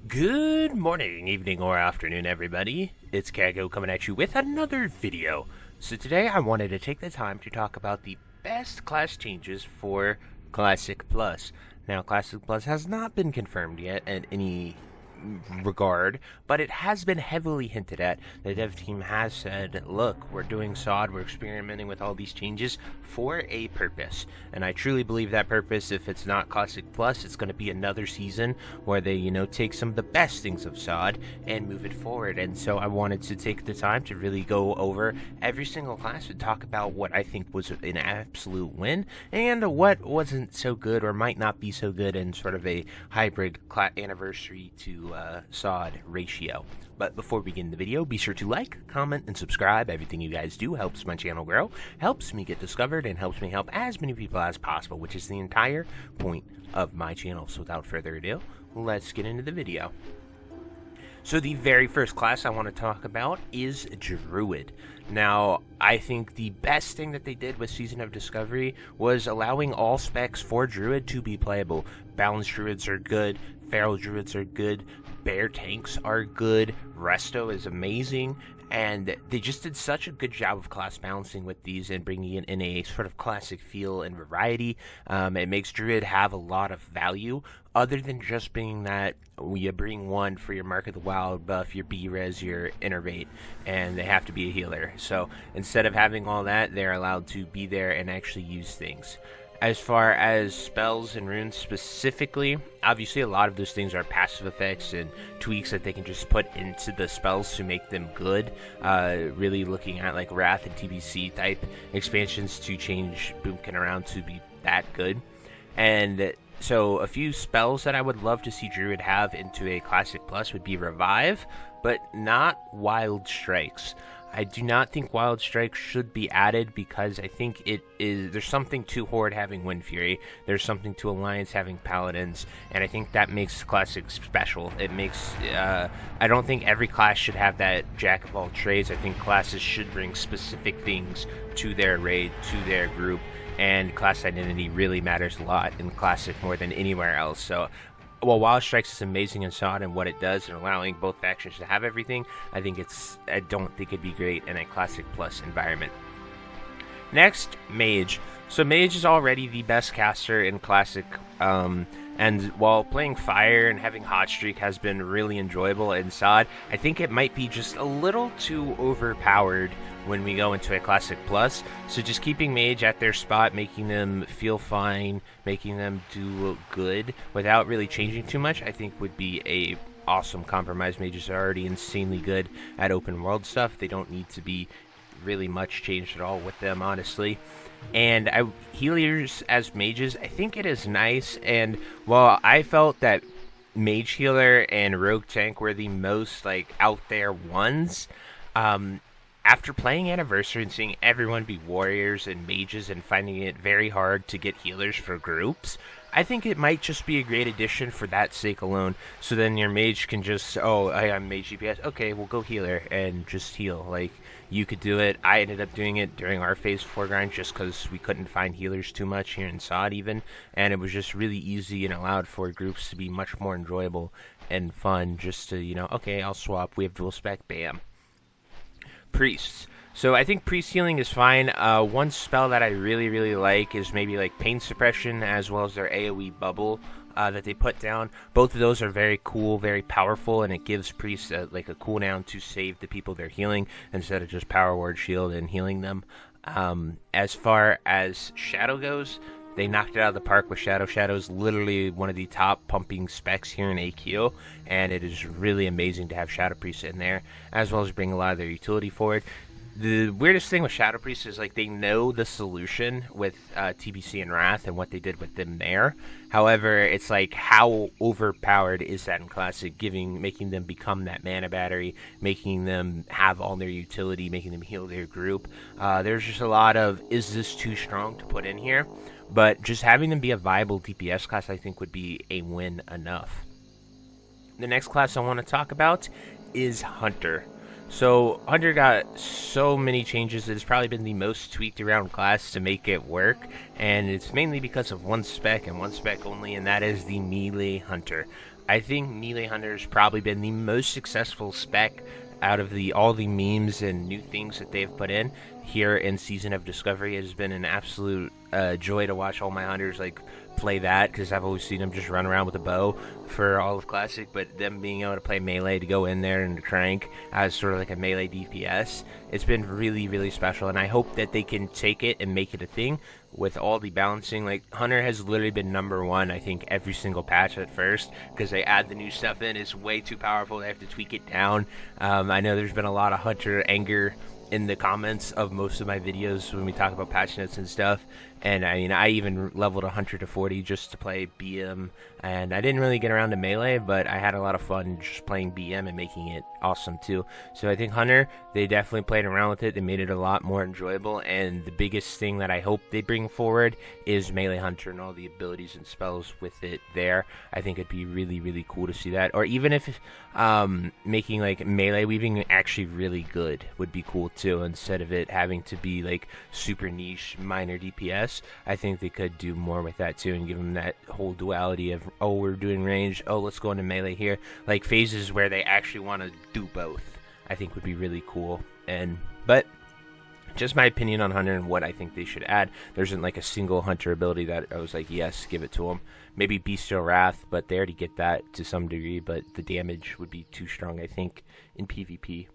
Good morning, evening, or afternoon, everybody. It's Kaghoe coming at you with another video. So today I wanted to take the time to talk about the best class changes for Classic Plus. Now, Classic Plus has not been confirmed yet in any regard, but it has been heavily hinted at. The dev team has said, look, we're doing SOD, we're experimenting with all these changes for a purpose, and I truly believe that purpose, if it's not Classic Plus, it's going to be another season where they, take some of the best things of SOD and move it forward. And so I wanted to take the time to really go over every single class and talk about what I think was an absolute win and what wasn't so good or might not be so good in sort of a hybrid anniversary to SOD ratio. But before we begin the video, be sure to like, comment, and subscribe. Everything you guys do helps my channel grow, helps me get discovered, and helps me help as many people as possible, which is the entire point of my channel. So without further ado, let's get into the video. So the very first class I want to talk about is Druid. Now, I think the best thing that they did with Season of Discovery was allowing all specs for Druid to be playable. Balanced Druids are good, Feral Druids are good, Bear Tanks are good, Resto is amazing, and they just did such a good job of class balancing with these and bringing it in a sort of classic feel and variety. It makes Druid have a lot of value, other than just being that you bring one for your Mark of the Wild buff, your B-Res, your Innervate, and they have to be a healer. So instead of having all that, they're allowed to be there and actually use things. As far as spells and runes specifically, obviously a lot of those things are passive effects and tweaks that they can just put into the spells to make them good. Really looking at like Wrath and TBC type expansions to change Boomkin around to be that good. And so a few spells that I would love to see Druid have into a Classic Plus would be Revive, but not Wild Strikes. I do not think Wild Strike should be added because I think there's something to Horde having Wind Fury, there's something to Alliance having Paladins, and I think that makes Classic special. It makes, I don't think every class should have that Jack of all trades. I think classes should bring specific things to their raid, to their group, and class identity really matters a lot in Classic more than anywhere else. So while Wild Strikes is amazing in SOD and what it does and allowing both factions to have everything, I don't think it'd be great in a Classic Plus environment. Next, Mage. So Mage is already the best caster in Classic, and while playing Fire and having Hot Streak has been really enjoyable in SOD, I think it might be just a little too overpowered when we go into a Classic Plus. So just keeping Mage at their spot, making them feel fine, making them do good without really changing too much, I think would be a awesome compromise. Mages are already insanely good at open world stuff. They don't need to be really much changed at all with them, honestly. And healers as mages, I think it is nice. And while I felt that Mage Healer and Rogue Tank were the most out there ones, after playing Anniversary and seeing everyone be warriors and mages and finding it very hard to get healers for groups, I think it might just be a great addition for that sake alone. So then your mage can just, I'm mage DPS, okay, we'll go healer and just heal. You could do it. I ended up doing it during our phase 4 grind just because we couldn't find healers too much here in SOD even, and it was just really easy and allowed for groups to be much more enjoyable and fun just to, okay, I'll swap, we have dual spec, bam. Priests. So I think priest healing is fine. One spell that I really like is maybe pain suppression as well as their AoE bubble that they put down. Both of those are very cool, very powerful, and it gives priests a cooldown to save the people they're healing instead of just power ward shield and healing them. As far as Shadow goes, they knocked it out of the park with Shadow. Shadow is literally one of the top pumping specs here in AQ, and it is really amazing to have Shadow Priest in there, as well as bring a lot of their utility forward. The weirdest thing with Shadow Priest is they know the solution with TBC and Wrath and what they did with them there. However, it's how overpowered is that in Classic, making them become that mana battery, making them have all their utility, making them heal their group. There's just a lot of, is this too strong to put in here? But just having them be a viable DPS class, I think, would be a win enough. The next class I want to talk about is Hunter. So Hunter got so many changes. It's probably been the most tweaked around class to make it work, and it's mainly because of one spec and one spec only, and that is the melee Hunter. I think Melee Hunter's probably been the most successful spec out of all the memes and new things that they've put in here in Season of Discovery. It has been an absolute joy to watch all my hunters like play that, because I've always seen them just run around with a bow for all of Classic, but them being able to play melee, to go in there and to crank as sort of like a melee DPS, it's been really, really special, and I hope that they can take it and make it a thing with all the balancing. Like, Hunter has literally been #1, I think, every single patch at first, because they add the new stuff in. It's way too powerful. They have to tweak it down. I know there's been a lot of Hunter anger in the comments of most of my videos when we talk about patch notes and stuff, and I mean, I even leveled a Hunter to 40 just to play BM, and I didn't really get around to melee, but I had a lot of fun just playing BM and making it awesome too. So I think Hunter, they definitely played around with it. They made it a lot more enjoyable, and the biggest thing that I hope they bring forward is Melee Hunter and all the abilities and spells with it there. I think it'd be really, really cool to see that, or even if making like melee weaving actually really good would be cool too, instead of it having to be like super niche minor DPS. I think they could do more with that too, and give them that whole duality of, oh, we're doing range, oh, let's go into melee here, like phases where they actually want to do both. I think would be really cool. But just my opinion on Hunter and what I think they should add. There isn't like a single Hunter ability that I was like, yes, give it to them. Maybe Bestial Wrath, but they already get that to some degree, but the damage would be too strong, I think, in PvP.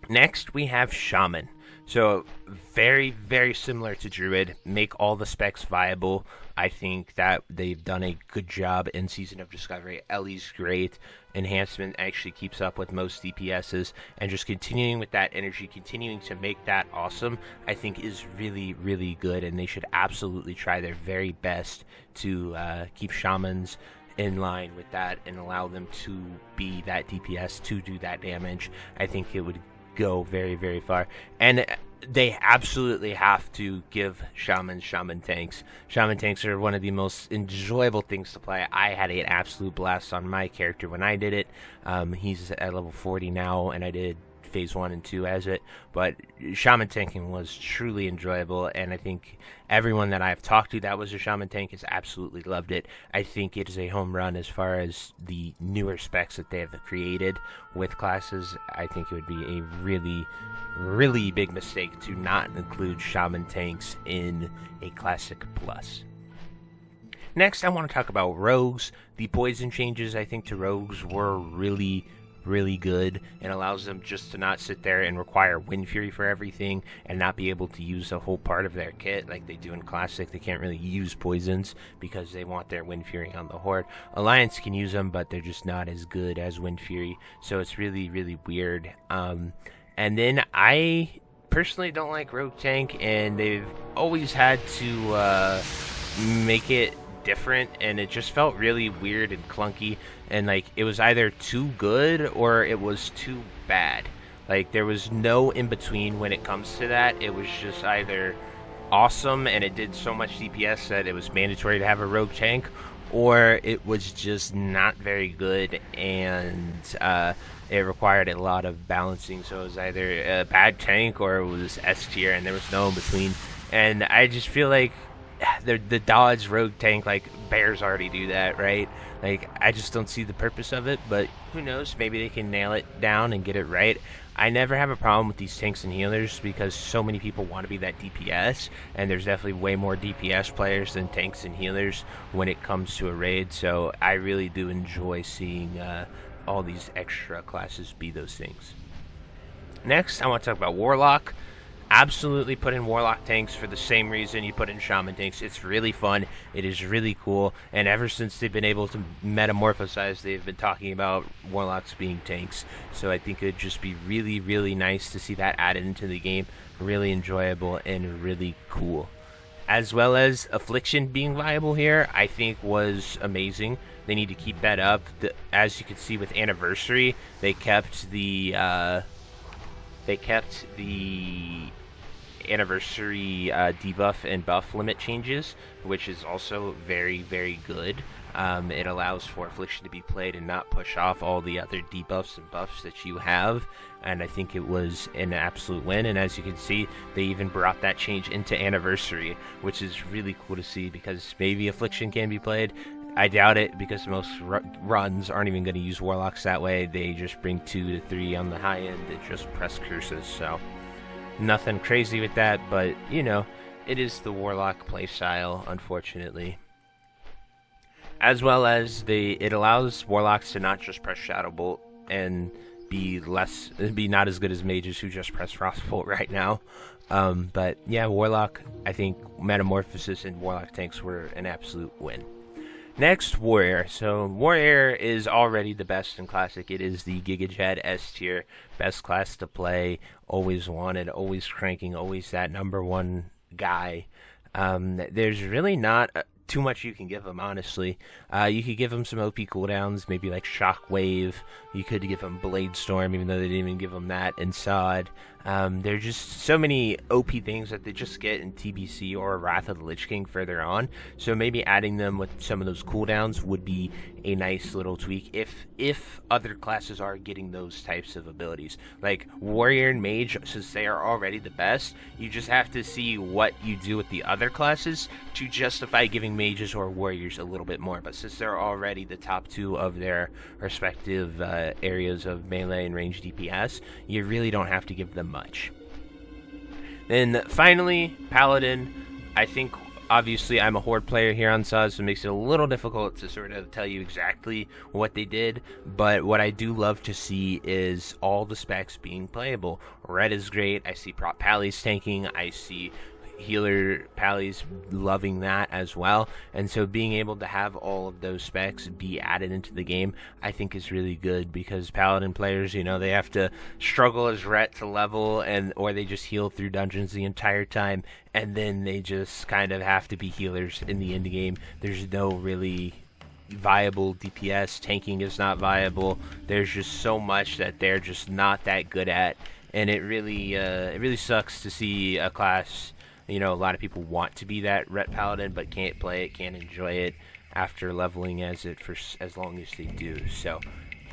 Next, we have Shaman. So, very, very similar to Druid. Make all the specs viable. I think that they've done a good job in Season of Discovery. Ellie's great. Enhancement actually keeps up with most DPSs. And just continuing with that energy, continuing to make that awesome, I think is really, really good. And they should absolutely try their very best to keep Shamans in line with that and allow them to be that DPS, to do that damage. I think it would go very, very far. And they absolutely have to give Shaman tanks. Shaman tanks are one of the most enjoyable things to play. I had an absolute blast on my character when I did it. He's at level 40 now, and I did phase 1 and 2 as it, but Shaman tanking was truly enjoyable, and I think everyone that I've talked to that was a Shaman tank has absolutely loved it. I think it is a home run as far as the newer specs that they have created with classes. I think it would be a really, really big mistake to not include Shaman tanks in a Classic Plus. Next, I want to talk about rogues. The poison changes, I think, to rogues were really good, and allows them just to not sit there and require Wind Fury for everything and not be able to use a whole part of their kit like they do in Classic. They can't really use poisons because they want their Wind Fury on the Horde. Alliance can use them, but they're just not as good as Wind Fury, so it's really, really weird. And then I personally don't like Rogue Tank, and they've always had to make it different, and it just felt really weird and clunky, and like it was either too good or it was too bad. Like there was no in between when it comes to that. It was just either awesome and it did so much DPS that it was mandatory to have a rogue tank, or it was just not very good and it required a lot of balancing. So it was either a bad tank or it was S tier, and there was no in between. And I just feel like the dodge rogue tank, like bears already do that, right? Like I just don't see the purpose of it, but who knows, maybe they can nail it down and get it right. I never have a problem with these tanks and healers because so many people want to be that DPS, and there's definitely way more DPS players than tanks and healers when it comes to a raid, so I really do enjoy seeing all these extra classes be those things. Next, I want to talk about Warlock. Absolutely put in Warlock tanks for the same reason you put in Shaman tanks. It's really fun. It is really cool. And ever since they've been able to metamorphosize, they've been talking about Warlocks being tanks. So I think it would just be really, really nice to see that added into the game. Really enjoyable and really cool. As well as Affliction being viable here, I think was amazing. They need to keep that up. As you can see with Anniversary, they kept the Anniversary debuff and buff limit changes, which is also very, very good. It allows for Affliction to be played and not push off all the other debuffs and buffs that you have, and I think it was an absolute win. And as you can see, they even brought that change into Anniversary, which is really cool to see, because maybe Affliction can be played I doubt it because most runs aren't even going to use Warlocks that way. They just bring 2 to 3 on the high end that just press curses, so nothing crazy with that, but, you know, it is the Warlock playstyle, unfortunately. As well as it allows Warlocks to not just press Shadow Bolt and be not as good as mages who just press Frostbolt right now. But yeah, Warlock, I think Metamorphosis and Warlock tanks were an absolute win. Next, Warrior. So Warrior is already the best in Classic. It is the Gigajet S tier, best class to play, always wanted, always cranking, always that #1 guy. There's really not too much you can give him, honestly. You could give him some OP cooldowns, maybe like Shockwave. You could give him Blade Storm, even though they didn't even give him that in SOD. There are just so many OP things that they just get in TBC or Wrath of the Lich King further on. So maybe adding them with some of those cooldowns would be a nice little tweak if other classes are getting those types of abilities. Like Warrior and Mage, since they are already the best, you just have to see what you do with the other classes to justify giving Mages or Warriors a little bit more. But since they're already the top 2 of their respective areas of melee and range DPS, you really don't have to give them much. Then finally, Paladin. I think obviously I'm a Horde player here on SOD, so it makes it a little difficult to sort of tell you exactly what they did, but what I do love to see is all the specs being playable. Red is great. I see prop Pallies tanking. I see healer Pallies loving that as well, and so being able to have all of those specs be added into the game I think is really good, because Paladin players, you know, they have to struggle as Ret to level, or they just heal through dungeons the entire time, and then they just kind of have to be healers in the end game. There's no really viable DPS. Tanking is not viable. There's just so much that they're just not that good at, and it really sucks to see a class. You know, a lot of people want to be that Ret Paladin, but can't play it, can't enjoy it after leveling as it for as long as they do. So,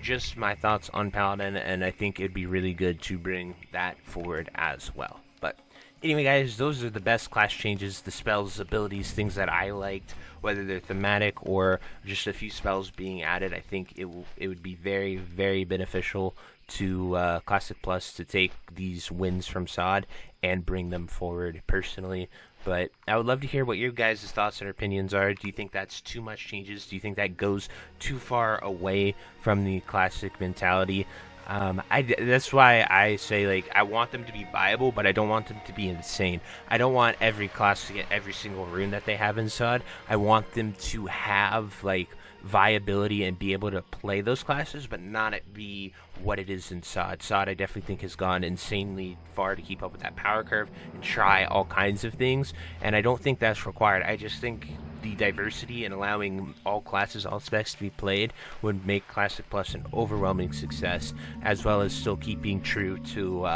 just my thoughts on Paladin, and I think it'd be really good to bring that forward as well. But anyway, guys, those are the best class changes, the spells, abilities, things that I liked, whether they're thematic or just a few spells being added. I think it would be very, very beneficial to Classic Plus to take these wins from SOD and bring them forward personally. But I would love to hear what your guys' thoughts and opinions are. Do you think that's too much changes? Do you think that goes too far away from the Classic mentality? That's why I say, like, I want them to be viable, but I don't want them to be insane. I don't want every class to get every single rune that they have in SOD. I want them to have, like, viability and be able to play those classes, but not it be what it is in SOD. SOD, I definitely think, has gone insanely far to keep up with that power curve and try all kinds of things, and I don't think that's required. I just think the diversity and allowing all classes, all specs to be played would make Classic Plus an overwhelming success, as well as still keeping true to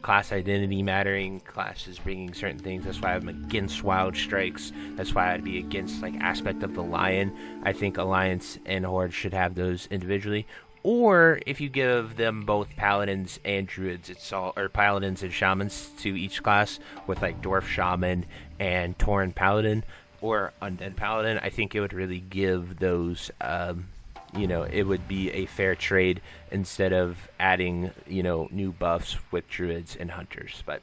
class identity mattering, classes bringing certain things. That's why I'm against Wild Strikes. That's why I'd be against, like, Aspect of the Lion. I think Alliance and Horde should have those individually. Or if you give them both Paladins and Druids, or Paladins and Shamans to each class, with like Dwarf Shaman and Tauren Paladin or Undead Paladin, I think it would really give those, it would be a fair trade instead of adding, new buffs with Druids and Hunters. But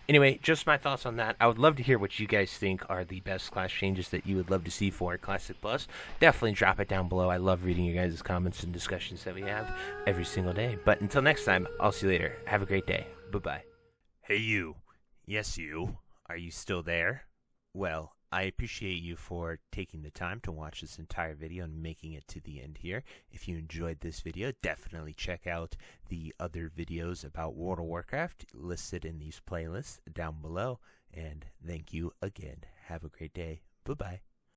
anyway, just my thoughts on that. I would love to hear what you guys think are the best class changes that you would love to see for Classic Plus. Definitely drop it down below. I love reading your guys' comments and discussions that we have every single day. But until next time, I'll see you later. Have a great day. Bye-bye. Hey you. Yes you. Are you still there? Well, I appreciate you for taking the time to watch this entire video and making it to the end here. If you enjoyed this video, definitely check out the other videos about World of Warcraft listed in these playlists down below. And thank you again. Have a great day. Bye-bye.